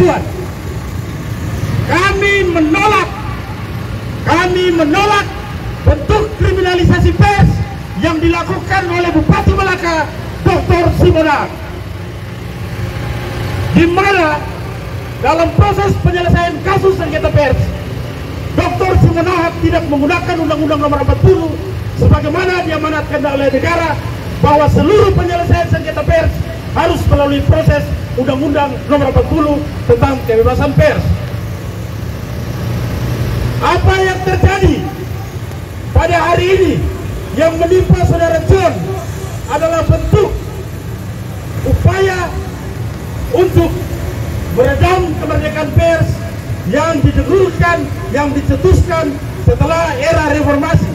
acuan. Kami menolak bentuk kriminalisasi pers yang dilakukan oleh Bupati Malaka, Dr. Simonang, di mana dalam proses penyelesaian kasus sengketa pers, Dr. Simonang tidak menggunakan Undang-Undang Nomor 40 sebagaimana diamanatkan oleh negara bahwa seluruh penyelesaian sengketa pers harus melalui proses Undang-Undang Nomor 40 tentang kebebasan pers. Apa yang terjadi pada hari ini yang menimpa saudara John adalah bentuk upaya untuk meredam kemerdekaan pers yang didengurkan, yang dicetuskan setelah era reformasi.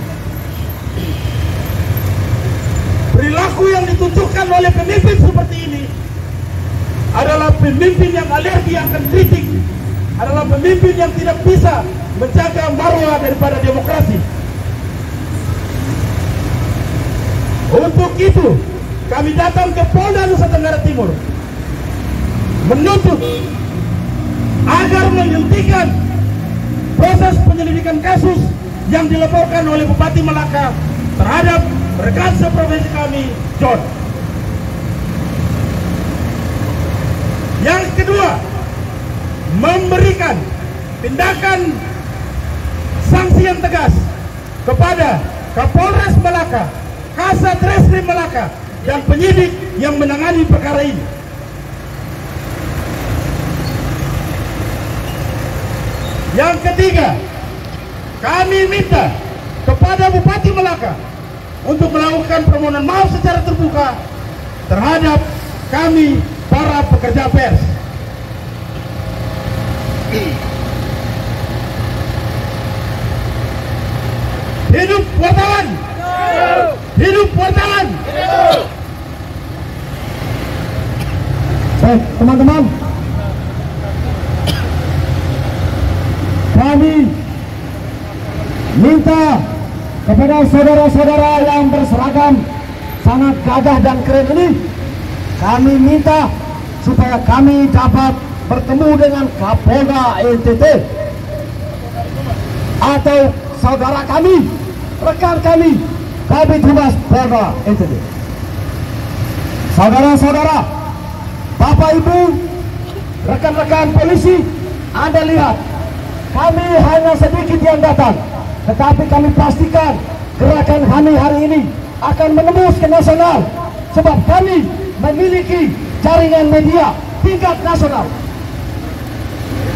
Perilaku yang ditunjukkan oleh pemimpin seperti ini adalah pemimpin yang alergi akan kritik, adalah pemimpin yang tidak bisa menjaga marwah daripada demokrasi. Untuk itu, kami datang ke Polda Nusa Tenggara Timur menuntut agar menghentikan proses penyelidikan kasus yang dilaporkan oleh Bupati Malaka terhadap rekan seprofesi kami, John. Yang kedua, memberikan tindakan sanksi yang tegas kepada Kapolres Malaka, Kasat Reskrim Malaka, dan penyidik yang menangani perkara ini. Yang ketiga, kami minta kepada Bupati Malaka untuk melakukan permohonan maaf secara terbuka terhadap kami para pekerja pers. Hidup wartawan! Hidup wartawan! Baik, teman-teman, kami minta kepada saudara-saudara yang berseragam sangat gagah dan keren ini, kami minta supaya kami dapat bertemu dengan Kapolda NTT atau saudara kami, rekan kami, Kabid Humas Polda NTT. Saudara-saudara, Bapak Ibu, rekan-rekan polisi, Anda lihat, kami hanya sedikit yang datang, tetapi kami pastikan gerakan kami hari ini akan menembus ke nasional, sebab kami memiliki jaringan media tingkat nasional.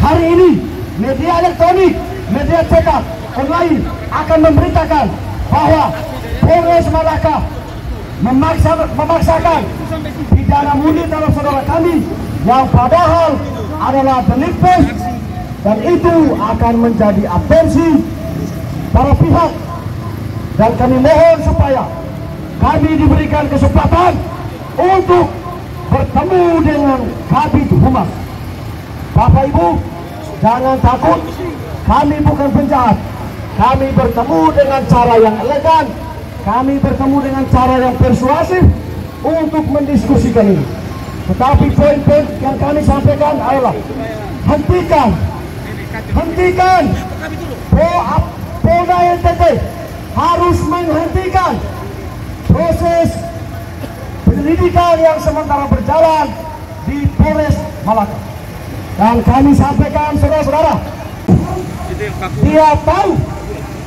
Hari ini media elektronik, media cetak, online akan memberitakan bahwa Polres Malaka memaksakan pidana murni terhadap saudara kami yang padahal adalah delik pers, dan itu akan menjadi atensi para pihak, dan kami mohon supaya kami diberikan kesempatan untuk bertemu dengan Kabid Humas. Bapak Ibu, jangan takut, kami bukan penjahat. Kami bertemu dengan cara yang elegan, kami bertemu dengan cara yang persuasif untuk mendiskusikan ini. Tetapi poin-poin yang kami sampaikan adalah hentikan Polda NTT harus menghentikan proses penyelidikan yang sementara berjalan di Polres Malaka. Dan kami sampaikan saudara-saudara, dia tahu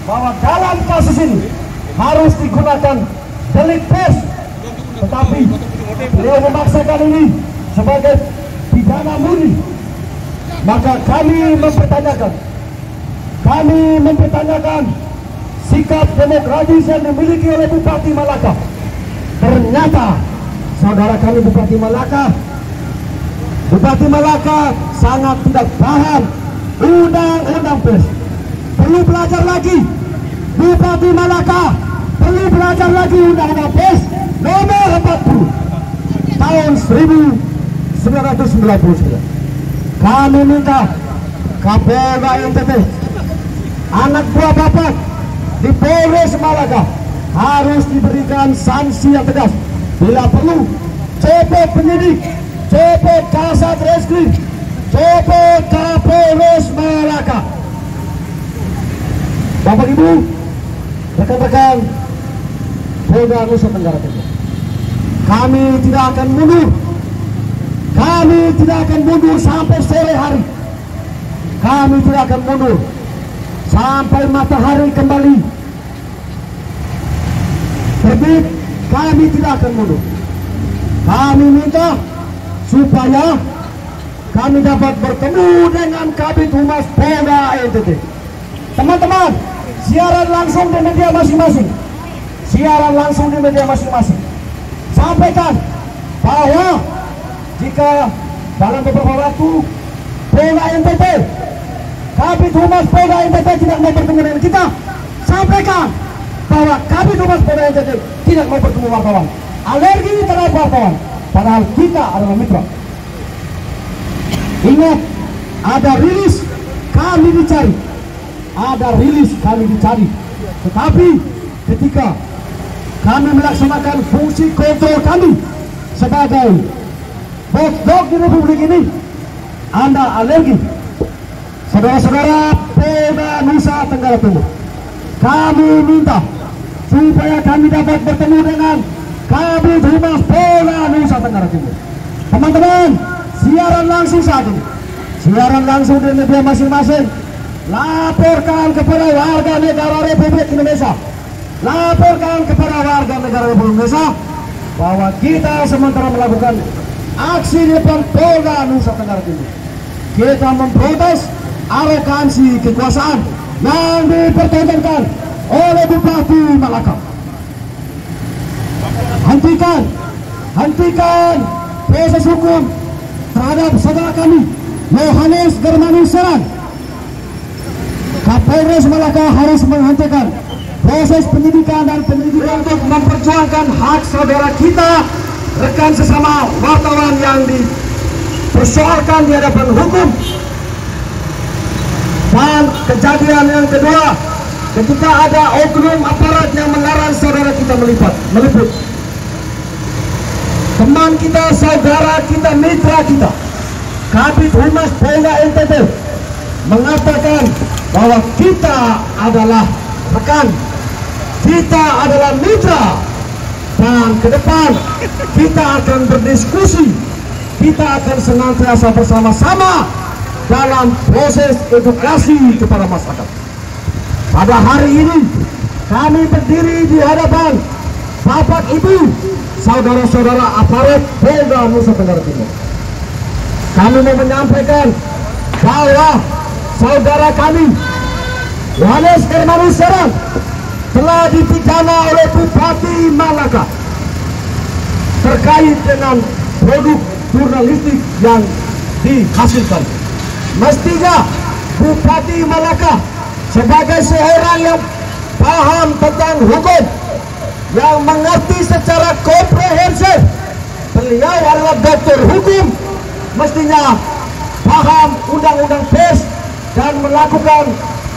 bahwa dalam kasus ini harus digunakan delik pers, tetapi beliau memaksakan ini sebagai pidana murni. Maka kami mempertanyakan sikap demokratis yang dimiliki oleh Bupati Malaka. Ternyata saudara kami Bupati Malaka sangat tidak paham undang-undang pers. Perlu belajar lagi, Bupati Malaka perlu belajar lagi undang-undang pers nomor 40 tahun 1999. Kami minta Kapolda NTT, anak buah Bapak di Polres Malaka harus diberikan sanksi yang tegas. Bila perlu, copot penyidik, copot Kasat Reskrim, CP Kapolres Malaka. Bapak Ibu, rekan-rekan Polda Nusa Tenggara Timur, kami tidak akan mundur. Kami tidak akan mundur sampai sore hari. Kami tidak akan mundur sampai matahari kembali terbit. Kami tidak akan mundur. Kami minta supaya kami dapat bertemu dengan Kabid Humas Polda NTT. Teman-teman, siaran langsung di media masing-masing. Siaran langsung di media masing-masing. Sampaikan bahwa jika dalam beberapa waktu Polda NTT, Kabid Humas Polda NTT tidak mau bertemu dengan kita, sampaikan bahwa Kabid Humas Polda NTT tidak mau bertemu wartawan. Alergi terhadap wartawan, padahal kita adalah mitra. Ingat, ada rilis kami dicari. Ada rilis kami dicari. Tetapi ketika kami melaksanakan fungsi kontrol kami sebagai watchdog di Republik ini, Anda alergi. Saudara-saudara Polda Nusa Tenggara Timur, kami minta supaya kami dapat bertemu dengan Kabid Humas Polda Nusa Tenggara Timur. Teman-teman, siaran langsung saat ini, siaran langsung di media masing-masing. Laporkan kepada warga negara Republik Indonesia, laporkan kepada warga negara Republik Indonesia bahwa kita sementara melakukan aksi di depan Polda Nusa Tenggara Timur. Kita memprotes arogansi kekuasaan yang dipertontonkan oleh Bupati Malaka. Hentikan proses hukum terhadap saudara kami Yohanes Germanus Serang. Kapolres Malaka harus menghentikan proses penyidikan dan penyelidikan untuk memperjuangkan hak saudara kita, rekan sesama wartawan yang dipersoalkan di hadapan hukum. Dan kejadian yang kedua, ketika ada oknum aparat yang melarang saudara kita meliput. Teman kita, saudara kita, mitra kita, Kabid Humas Polda NTT mengatakan bahwa kita adalah rekan, kita adalah mitra, dan ke depan kita akan berdiskusi, kita akan senantiasa bersama-sama dalam proses edukasi kepada masyarakat. Pada hari ini kami berdiri di hadapan Bapak Ibu, saudara-saudara aparat Polda Nusa Tenggara Timur. Kami mau menyampaikan bahwa saudara kami Yohanes Germanus Serang telah dipidana oleh Bupati Malaka terkait dengan produk jurnalistik yang dihasilkan. Mestinya Bupati Malaka sebagai seorang yang paham tentang hukum, yang mengerti secara komprehensif, beliau adalah doktor hukum, mestinya paham undang-undang pers dan melakukan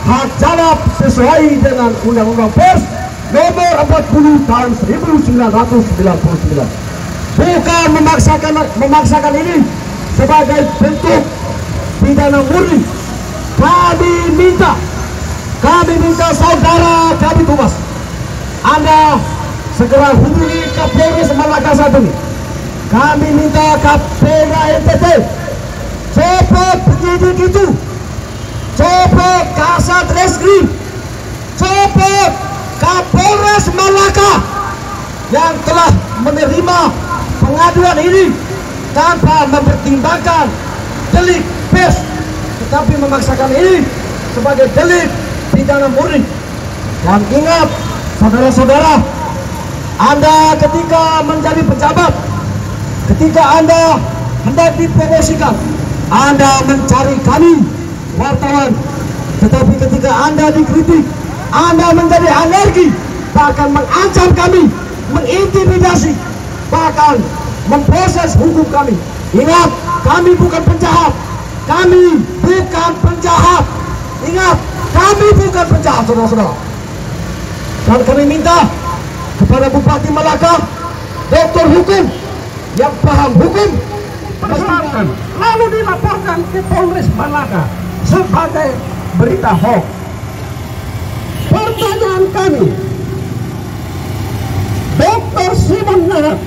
hak jawab sesuai dengan undang-undang pers nomor 40 tahun 1999. Bukan memaksakan ini sebagai bentuk pidana murni. Kami minta saudara Kabid Humas, Anda segera hubungi Kapolres Malaka saat ini. Kami minta Kapolda NTT cepat penyidik itu, cepat Kasat Reskrim, cepat Kapolres Malaka yang telah menerima pengaduan ini tanpa mempertimbangkan delik pers, tetapi memaksakan ini sebagai delik pidana murni. Dan ingat, saudara-saudara, Anda ketika menjadi pejabat, ketika Anda hendak dipromosikan, Anda mencari kami wartawan, tetapi ketika Anda dikritik, Anda menjadi alergi, bahkan mengancam kami, mengintimidasi, bahkan memproses hukum kami. Ingat, kami bukan penjahat. Kami bukan penjahat. Ingat, kami bukan penjahat, saudara-saudara. Dan kami minta kepada Bupati Malaka, doktor hukum yang paham hukum, dipersoalkan, lalu dilaporkan ke Polres Malaka sebagai berita hoax. Pertanyaan kami, Dr. Simon Nahat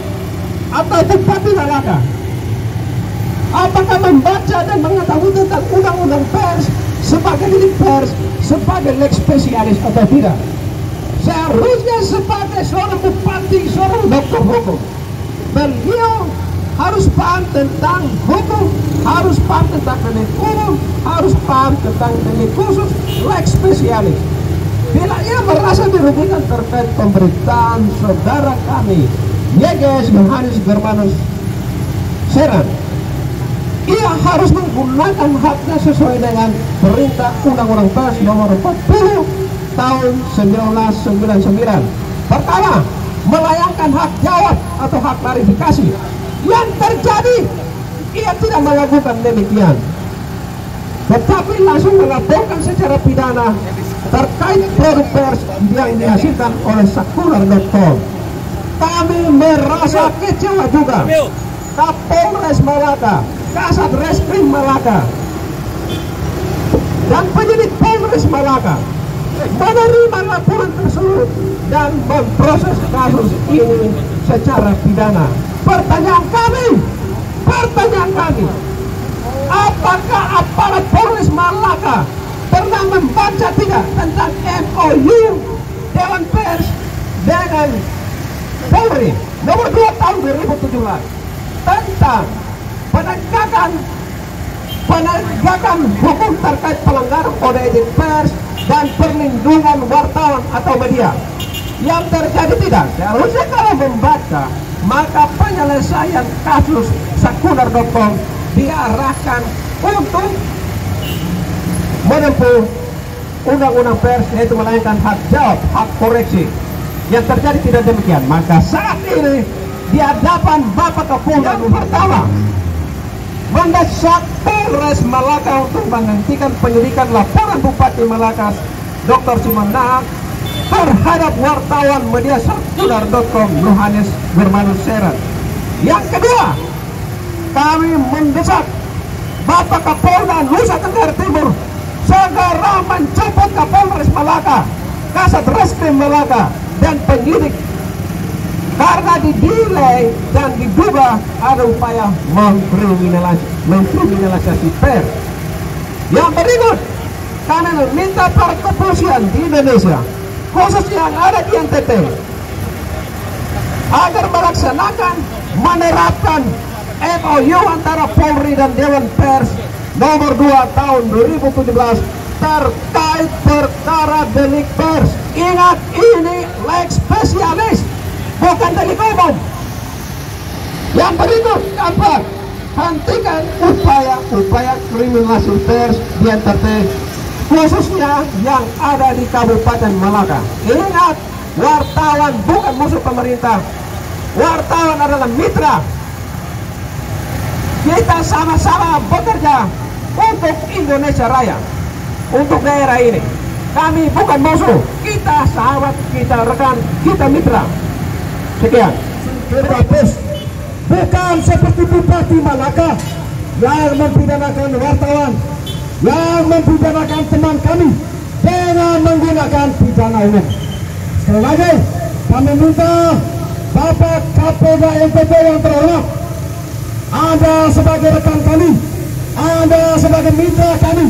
atau Bupati Malaka, apakah membaca dan mengetahui tentang undang-undang pers sebagai delik pers, sebagai lex spesialis atau tidak? Seharusnya sebagai seorang bupati, seorang dokter hukum, beliau harus paham tentang hukum, harus paham tentang delik umum, harus paham tentang delik khusus, lex spesialis. Bila ia merasa dirugikan terkait pemberitaan saudara kami, Yeges Yohanes Germanus Seran, ia harus menggunakan haknya sesuai dengan perintah Undang-Undang Pers nomor 40 tahun 1999. Pertama, melayangkan hak jawab atau hak klarifikasi. Yang terjadi, ia tidak melakukan demikian, tetapi langsung melaporkan secara pidana terkait produk pers yang dihasilkan oleh Sakular.com. Kami merasa kecewa juga. Kapolres Malaka, Kasat Reskrim Malaka, dan penyidik Polres Malaka menerima laporan tersebut dan memproses kasus ini secara pidana. Pertanyaan kami, apakah aparat Polres Malaka pernah membaca tidak tentang MOU Dewan Pers dengan Polri nomor 2 tahun 2017 tentang penegakan hukum terkait pelanggaran kode etik pers dan perlindungan wartawan atau media? Yang terjadi tidak. Seharusnya kalau membaca, maka penyelesaian kasus Sakular.com diarahkan untuk menempuh undang-undang pers, yaitu melayangkan hak jawab, hak koreksi. Yang terjadi tidak demikian. Maka saat ini di hadapan Bapak Kapolda yang pertama mendesak Polres Malaka untuk menghentikan penyidikan laporan Bupati Malaka Dr. Simon Nahat terhadap wartawan media Sakular.com Yohanes Germanus Seran. Yang kedua, kami mendesak Bapak Kapolda Nusa Tenggara Timur segera mencopot Kapolres Malaka, Kasat Reskrim Malaka, dan penyidik karena dinilai dan diduga ada upaya mengkriminalisasi pers. Yang berikut, kami meminta para kepolisian di Indonesia, khususnya yang ada di NTT, agar melaksanakan, menerapkan MOU antara Polri dan Dewan Pers nomor 2 tahun 2017 terkait perkara delik pers. Ingat, ini lex spesialis, bukan delik umum. Yang berikut, keempat, hentikan upaya kriminalisasi pers di NTT, khususnya yang ada di Kabupaten Malaka. Ingat, wartawan bukan musuh pemerintah. Wartawan adalah mitra. Kita sama-sama bekerja untuk Indonesia Raya, untuk daerah ini. Kami bukan musuh, kita sahabat, kita rekan, kita mitra. Sekian. Bukan seperti Bupati Malaka yang mempidanakan wartawan, yang mempidanakan teman kami dengan menggunakan pidana umum. Sekali lagi, kami minta Bapak Kapolda NTT yang terhormat, Anda sebagai rekan kami, Anda sebagai mitra kami,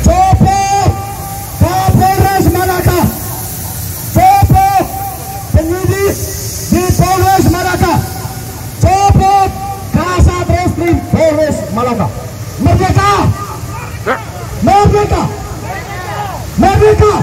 copot Kapolres Malaka, copot penyidik di Polres Malaka, copot Kasat Reskrim Polres Malaka. Merdeka! Merdeka! Merdeka!